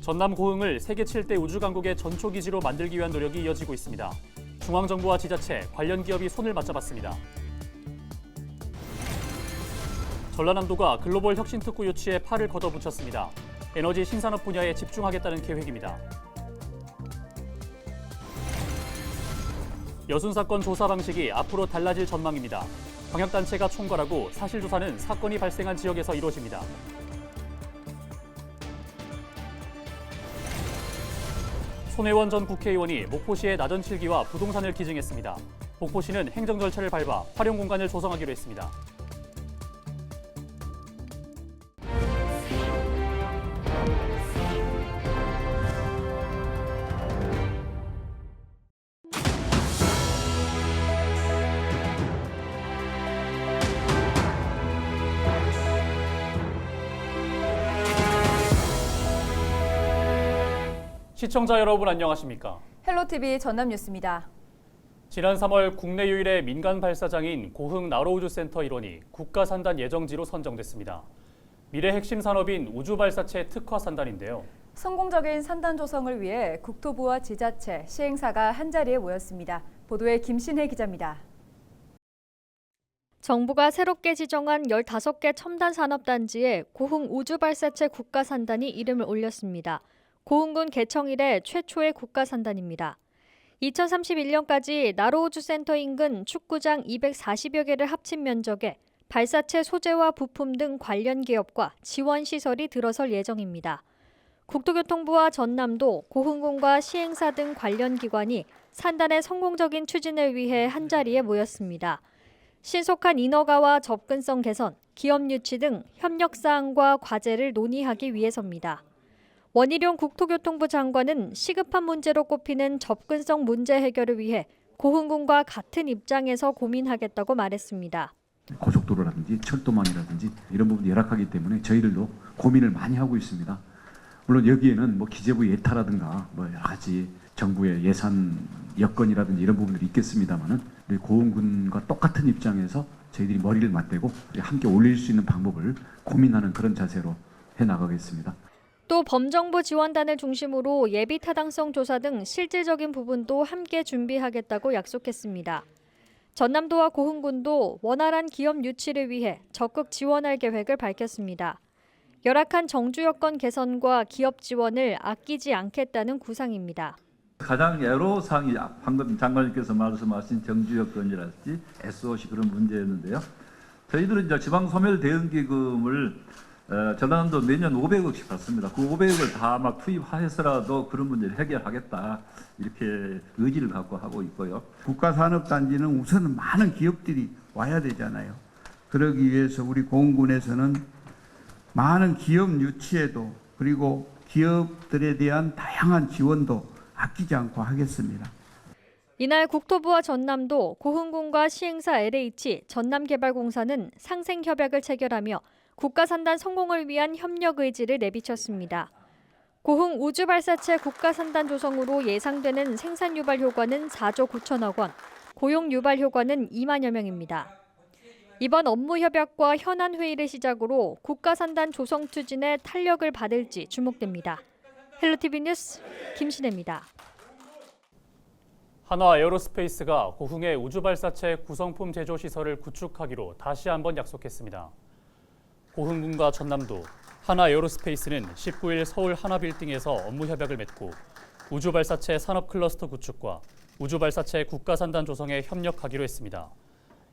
전남 고흥을 세계 7대 우주강국의 전초기지로 만들기 위한 노력이 이어지고 있습니다. 중앙정부와 지자체, 관련 기업이 손을 맞잡았습니다. 전라남도가 글로벌 혁신특구 유치에 팔을 걷어붙였습니다. 에너지 신산업 분야에 집중하겠다는 계획입니다. 여순 사건 조사 방식이 앞으로 달라질 전망입니다. 광역단체가 총괄하고 사실조사는 사건이 발생한 지역에서 이루어집니다. 손혜원 전 국회의원이 목포시의 나전칠기와 부동산을 기증했습니다. 목포시는 행정 절차를 밟아 활용 공간을 조성하기로 했습니다. 시청자 여러분 안녕하십니까? 헬로티비 전남뉴스입니다. 지난 3월 국내 유일의 민간 발사장인 고흥 나로우주센터 일원이 국가산단 예정지로 선정됐습니다. 미래 핵심 산업인 우주발사체 특화 산단인데요. 성공적인 산단 조성을 위해 국토부와 지자체, 시행사가 한자리에 모였습니다. 보도에 김신혜 기자입니다. 정부가 새롭게 지정한 15개 첨단 산업단지에 고흥 우주발사체 국가산단이 이름을 올렸습니다. 고흥군 개청 이래 최초의 국가산단입니다. 2031년까지 나로우주센터 인근 축구장 240여 개를 합친 면적에 발사체 소재와 부품 등 관련 기업과 지원 시설이 들어설 예정입니다. 국토교통부와 전남도, 고흥군과 시행사 등 관련 기관이 산단의 성공적인 추진을 위해 한자리에 모였습니다. 신속한 인허가와 접근성 개선, 기업 유치 등 협력 사항과 과제를 논의하기 위해서입니다. 원희룡 국토교통부 장관은 시급한 문제로 꼽히는 접근성 문제 해결을 위해 고흥군과 같은 입장에서 고민하겠다고 말했습니다. 고속도로라든지 철도망이라든지 이런 부분이 열악하기 때문에 저희들도 고민을 많이 하고 있습니다. 물론 여기에는 기재부 예타라든가 여러 가지 정부의 예산 여건이라든지 이런 부분들이 있겠습니다만은 고흥군과 똑같은 입장에서 저희들이 머리를 맞대고 함께 올릴 수 있는 방법을 고민하는 그런 자세로 해 나가겠습니다. 또 범정부 지원단을 중심으로 예비 타당성 조사 등 실질적인 부분도 함께 준비하겠다고 약속했습니다. 전남도와 고흥군도 원활한 기업 유치를 위해 적극 지원할 계획을 밝혔습니다. 열악한 정주 여건 개선과 기업 지원을 아끼지 않겠다는 구상입니다. 가장 애로사항이 방금 장관님께서 말씀하신 정주 여건이랄지 SOC 그런 문제였는데요. 저희들은 이제 지방소멸대응기금을 전라남도 매년 500억씩 받습니다. 그 500억을 다 투입해서라도 그런 문제를 해결하겠다 이렇게 의지를 갖고 하고 있고요. 국가산업단지는 우선은 많은 기업들이 와야 되잖아요. 그러기 위해서 우리 고흥군에서는 많은 기업 유치에도 그리고 기업들에 대한 다양한 지원도 아끼지 않고 하겠습니다. 이날 국토부와 전남도, 고흥군과 시행사 LH, 전남개발공사는 상생협약을 체결하며 국가산단 성공을 위한 협력 의지를 내비쳤습니다. 고흥 우주발사체 국가산단 조성으로 예상되는 생산 유발 효과는 4조 9천억 원, 고용 유발 효과는 2만여 명입니다. 이번 업무 협약과 현안 회의를 시작으로 국가산단 조성 추진에 탄력을 받을지 주목됩니다. 헬로티비 뉴스 김신혜입니다. 한화 에어로스페이스가 고흥의 우주발사체 구성품 제조 시설을 구축하기로 다시 한번 약속했습니다. 고흥군과 전남도, 한화 에어로스페이스는 19일 서울 하나빌딩에서 업무 협약을 맺고 우주발사체 산업 클러스터 구축과 우주발사체 국가산단 조성에 협력하기로 했습니다.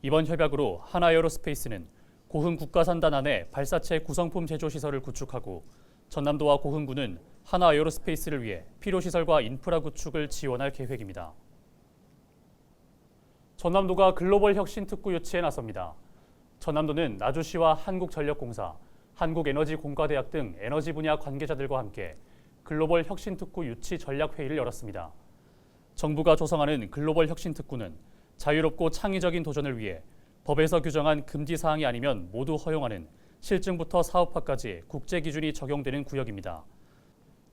이번 협약으로 한화 에어로스페이스는 고흥 국가산단 안에 발사체 구성품 제조 시설을 구축하고 전남도와 고흥군은 한화 에어로스페이스를 위해 필요시설과 인프라 구축을 지원할 계획입니다. 전남도가 글로벌 혁신특구 유치에 나섭니다. 전남도는 나주시와 한국전력공사, 한국에너지공과대학 등 에너지 분야 관계자들과 함께 글로벌 혁신특구 유치 전략회의를 열었습니다. 정부가 조성하는 글로벌 혁신특구는 자유롭고 창의적인 도전을 위해 법에서 규정한 금지 사항이 아니면 모두 허용하는 실증부터 사업화까지 국제 기준이 적용되는 구역입니다.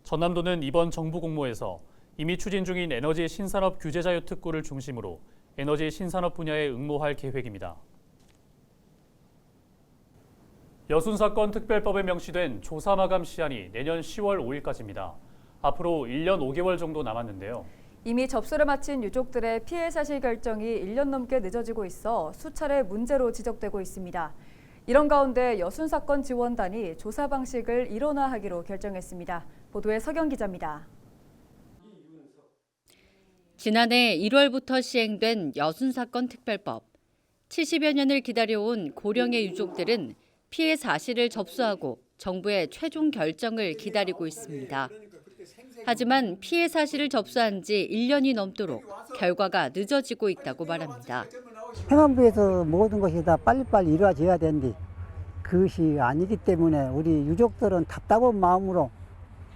전남도는 이번 정부 공모에서 이미 추진 중인 에너지 신산업 규제 자유 특구를 중심으로 에너지 신산업 분야에 응모할 계획입니다. 여순사건 특별법에 명시된 조사 마감 시한이 내년 10월 5일까지입니다. 앞으로 1년 5개월 정도 남았는데요. 이미 접수를 마친 유족들의 피해 사실 결정이 1년 넘게 늦어지고 있어 수차례 문제로 지적되고 있습니다. 이런 가운데 여순사건 지원단이 조사 방식을 일원화하기로 결정했습니다. 보도에 서경 기자입니다. 지난해 1월부터 시행된 여순사건 특별법. 70여 년을 기다려온 고령의 유족들은 피해 사실을 접수하고 정부의 최종 결정을 기다리고 있습니다. 하지만 피해 사실을 접수한 지 1년이 넘도록 결과가 늦어지고 있다고 말합니다. 행안부에서 모든 것이 다 빨리빨리 이루어져야 되는데 그것이 아니기 때문에 우리 유족들은 답답한 마음으로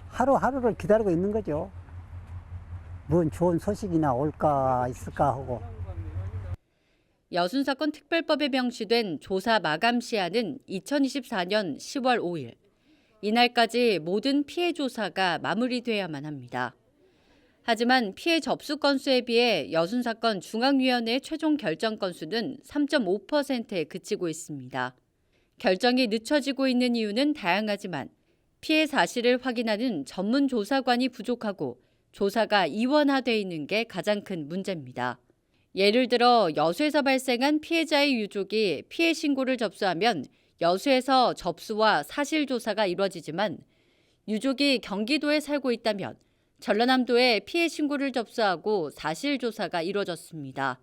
하루하루를 기다리고 있는 거죠. 뭔 좋은 소식이나 올까 있을까 하고. 여순사건 특별법에 명시된 조사 마감 시한은 2024년 10월 5일. 이날까지 모든 피해 조사가 마무리돼야만 합니다. 하지만 피해 접수 건수에 비해 여순사건 중앙위원회의 최종 결정 건수는 3.5%에 그치고 있습니다. 결정이 늦춰지고 있는 이유는 다양하지만 피해 사실을 확인하는 전문 조사관이 부족하고 조사가 이원화돼 있는 게 가장 큰 문제입니다. 예를 들어 여수에서 발생한 피해자의 유족이 피해 신고를 접수하면 여수에서 접수와 사실 조사가 이루어지지만 유족이 경기도에 살고 있다면 전라남도에 피해 신고를 접수하고 사실 조사가 이루어졌습니다.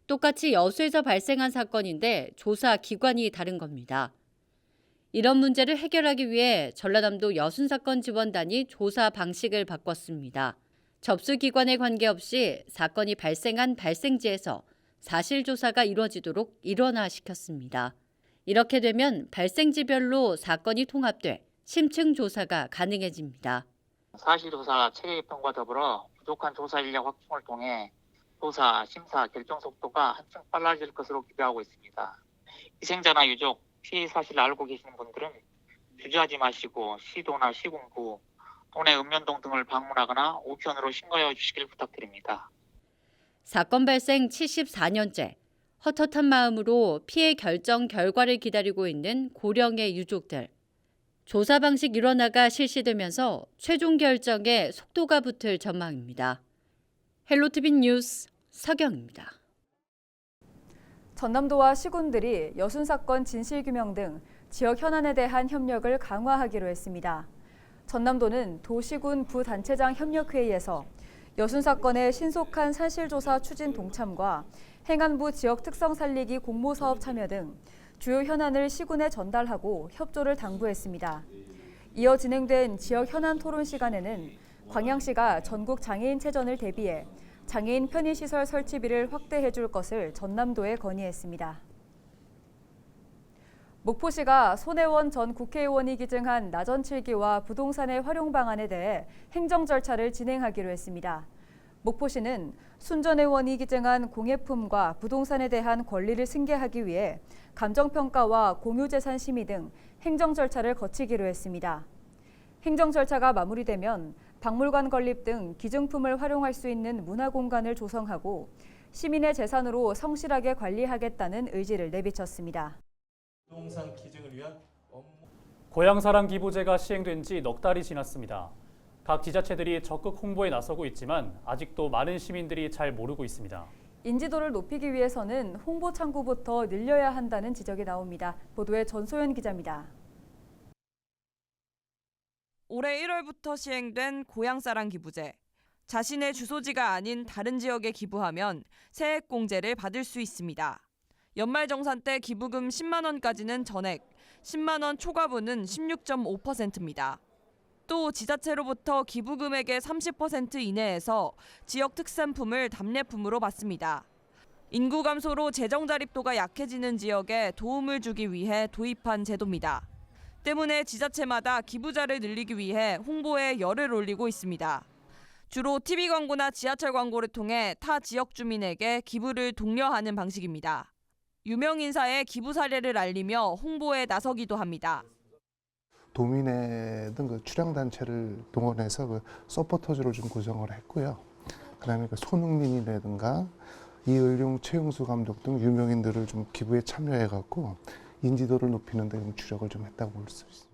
똑같이 여수에서 발생한 사건인데 조사 기관이 다른 겁니다. 이런 문제를 해결하기 위해 전라남도 여순사건 지원단이 조사 방식을 바꿨습니다. 접수 기관에 관계없이 사건이 발생한 발생지에서 사실 조사가 이루어지도록 일원화시켰습니다. 이렇게 되면 발생지별로 사건이 통합돼 심층 조사가 가능해집니다. 사실조사 체계 개편과 더불어 부족한 조사 인력 확충을 통해 조사, 심사, 결정 속도가 한층 빨라질 것으로 기대하고 있습니다. 희생자나 유족, 피해 사실을 알고 계시는 분들은 주저하지 마시고 시도나 시군구, 동네 읍면동 등을 방문하거나 우편으로 신고해 주시길 부탁드립니다. 사건 발생 74년째 헛헛한 마음으로 피해 결정 결과를 기다리고 있는 고령의 유족들. 조사 방식 일원화가 실시되면서 최종 결정에 속도가 붙을 전망입니다. 헬로티비 뉴스 서경입니다. 전남도와 시군들이 여순사건 진실규명 등 지역 현안에 대한 협력을 강화하기로 했습니다. 전남도는 도시군 부단체장 협력회의에서 여순사건의 신속한 사실조사 추진 동참과 행안부 지역 특성 살리기 공모사업 참여 등 주요 현안을 시군에 전달하고 협조를 당부했습니다. 이어 진행된 지역 현안 토론 시간에는 광양시가 전국 장애인 체전을 대비해 장애인 편의시설 설치비를 확대해 줄 것을 전남도에 건의했습니다. 목포시가 손혜원 전 국회의원이 기증한 나전 7기와 부동산의 활용 방안에 대해 행정 절차를 진행하기로 했습니다. 목포시는 순 전 의원이 기증한 공예품과 부동산에 대한 권리를 승계하기 위해 감정평가와 공유재산 심의 등 행정 절차를 거치기로 했습니다. 행정 절차가 마무리되면 박물관 건립 등 기증품을 활용할 수 있는 문화공간을 조성하고 시민의 재산으로 성실하게 관리하겠다는 의지를 내비쳤습니다. 부동산 기증을 위한 고향사랑 기부제가 시행된 지 넉 달이 지났습니다. 각 지자체들이 적극 홍보에 나서고 있지만 아직도 많은 시민들이 잘 모르고 있습니다. 인지도를 높이기 위해서는 홍보 창구부터 늘려야 한다는 지적이 나옵니다. 보도에 전소연 기자입니다. 올해 1월부터 시행된 고향사랑 기부제. 자신의 주소지가 아닌 다른 지역에 기부하면 세액공제를 받을 수 있습니다. 연말정산 때 기부금 10만 원까지는 전액, 10만 원 초과분은 16.5%입니다. 또 지자체로부터 기부금액의 30% 이내에서 지역 특산품을 답례품으로 받습니다. 인구 감소로 재정 자립도가 약해지는 지역에 도움을 주기 위해 도입한 제도입니다. 때문에 지자체마다 기부자를 늘리기 위해 홍보에 열을 올리고 있습니다. 주로 TV 광고나 지하철 광고를 통해 타 지역 주민에게 기부를 독려하는 방식입니다. 유명 인사의 기부 사례를 알리며 홍보에 나서기도 합니다. 도민회 등 그 출향단체를 동원해서 그 서포터즈를 좀 구성을 했고요. 그다음에 그 손흥민이라든가 이을용, 최용수 감독 등 유명인들을 좀 기부에 참여해갖고 인지도를 높이는 데 주력을 좀 했다고 볼 수 있습니다.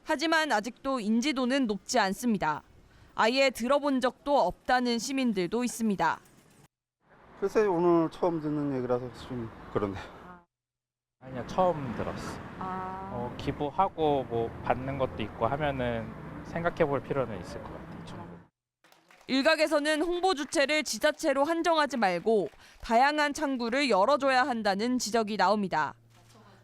하지만 아직도 인지도는 높지 않습니다. 아예 들어본 적도 없다는 시민들도 있습니다. 글쎄 오늘 처음 듣는 얘기라서 좀 그런데. 아니요, 처음 들었어. 기부하고 뭐 받는 것도 있고 하면은 생각해 볼 필요는 있을 것 같아요. 정부. 일각에서는 홍보 주체를 지자체로 한정하지 말고 다양한 창구를 열어줘야 한다는 지적이 나옵니다.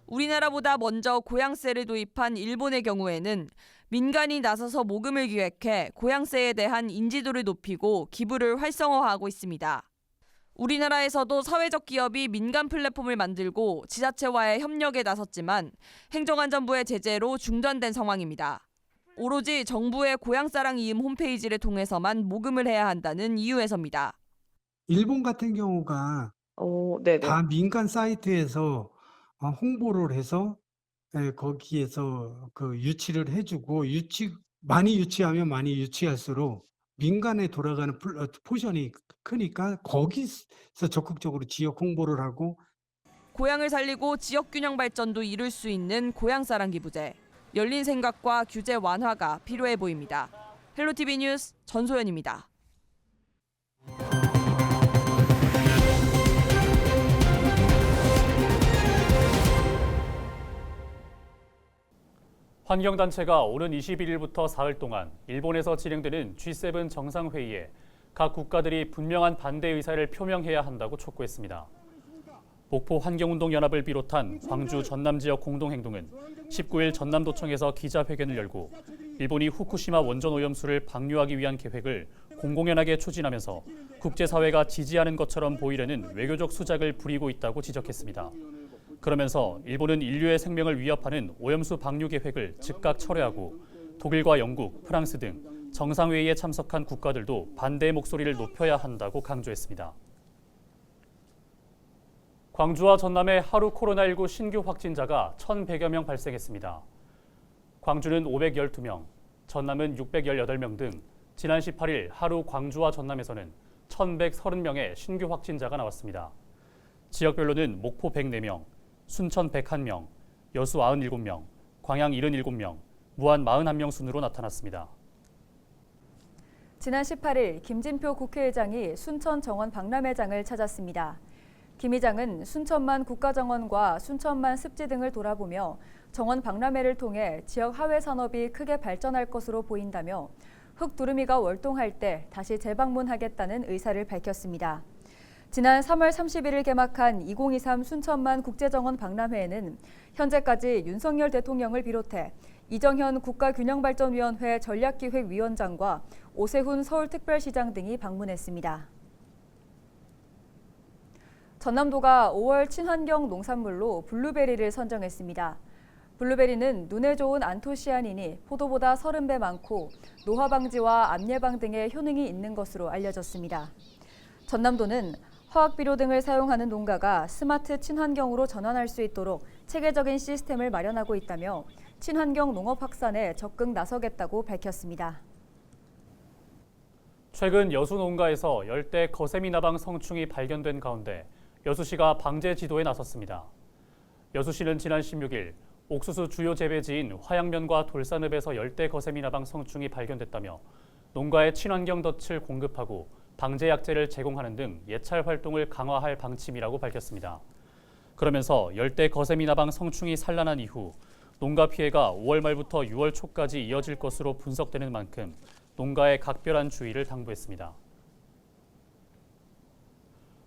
우리나라보다 먼저 고양세를 도입한 일본의 경우에는 민간이 나서서 모금을 기획해 고양세에 대한 인지도를 높이고 기부를 활성화하고 있습니다. 우리나라에서도 사회적 기업이 민간 플랫폼을 만들고 지자체와의 협력에 나섰지만 행정안전부의 제재로 중단된 상황입니다. 오로지 정부의 고향사랑 이음 홈페이지를 통해서만 모금을 해야 한다는 이유에서입니다. 일본 같은 경우가 다 민간 사이트에서 홍보를 해서 거기에서 그 유치를 해주고 많이 유치하면 많이 유치할수록 민간에 돌아가는 포션이 크니까 거기서 적극적으로 지역 홍보를 하고 고향을 살리고 지역 균형 발전도 이룰 수 있는 고향사랑 기부제. 열린 생각과 규제 완화가 필요해 보입니다. 헬로티비 뉴스 전소연입니다. 환경단체가 오는 21일부터 사흘 동안 일본에서 진행되는 G7 정상회의에 각 국가들이 분명한 반대 의사를 표명해야 한다고 촉구했습니다. 목포 환경운동연합을 비롯한 광주 전남 지역 공동행동은 19일 전남도청에서 기자회견을 열고 일본이 후쿠시마 원전 오염수를 방류하기 위한 계획을 공공연하게 추진하면서 국제사회가 지지하는 것처럼 보이려는 외교적 수작을 부리고 있다고 지적했습니다. 그러면서 일본은 인류의 생명을 위협하는 오염수 방류 계획을 즉각 철회하고 독일과 영국, 프랑스 등 정상회의에 참석한 국가들도 반대의 목소리를 높여야 한다고 강조했습니다. 광주와 전남에 하루 코로나19 신규 확진자가 1,100여 명 발생했습니다. 광주는 512명, 전남은 618명 등 지난 18일 하루 광주와 전남에서는 1,130명의 신규 확진자가 나왔습니다. 지역별로는 목포 104명, 순천 101명, 여수 97명, 광양 77명, 무안 41명 순으로 나타났습니다. 지난 18일 김진표 국회의장이 순천 정원 박람회장을 찾았습니다. 김 의장은 순천만 국가정원과 순천만 습지 등을 돌아보며 정원 박람회를 통해 지역 하회 산업이 크게 발전할 것으로 보인다며 흙두루미가 월동할 때 다시 재방문하겠다는 의사를 밝혔습니다. 지난 3월 31일 개막한 2023 순천만 국제정원 박람회에는 현재까지 윤석열 대통령을 비롯해 이정현 국가균형발전위원회 전략기획위원장과 오세훈 서울특별시장 등이 방문했습니다. 전남도가 5월 친환경 농산물로 블루베리를 선정했습니다. 블루베리는 눈에 좋은 안토시아닌이 포도보다 30배 많고 노화 방지와 암 예방 등의 효능이 있는 것으로 알려졌습니다. 전남도는 화학비료 등을 사용하는 농가가 스마트 친환경으로 전환할 수 있도록 체계적인 시스템을 마련하고 있다며 친환경 농업 확산에 적극 나서겠다고 밝혔습니다. 최근 여수 농가에서 열대 거세미나방 성충이 발견된 가운데 여수시가 방제 지도에 나섰습니다. 여수시는 지난 16일 옥수수 주요 재배지인 화양면과 돌산읍에서 열대 거세미나방 성충이 발견됐다며 농가에 친환경 덫을 공급하고 방제 약재를 제공하는 등 예찰 활동을 강화할 방침이라고 밝혔습니다. 그러면서 열대 거세미나방 성충이 산란한 이후 농가 피해가 5월 말부터 6월 초까지 이어질 것으로 분석되는 만큼 농가에 각별한 주의를 당부했습니다.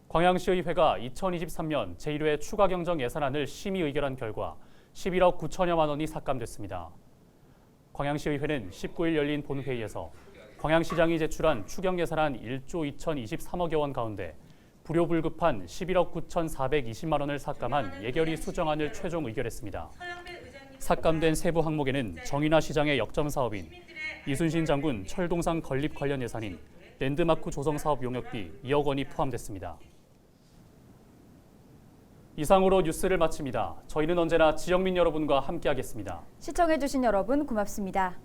광양시의회가 2023년 제1회 추가경정 예산안을 심의 의결한 결과 11억 9천여만 원이 삭감됐습니다. 광양시의회는 19일 열린 본회의에서 광양시장이 제출한 추경 예산안 1조 2,023억여 원 가운데 불효불급한 11억 9,420만 원을 삭감한 예결위 수정안을 최종 의결했습니다. 삭감된 세부 항목에는 정인화 시장의 역점 사업인 이순신 장군 철동상 건립 관련 예산인 랜드마크 조성 사업 용역비 2억 원이 포함됐습니다. 이상으로 뉴스를 마칩니다. 저희는 언제나 지역민 여러분과 함께하겠습니다. 시청해주신 여러분 고맙습니다.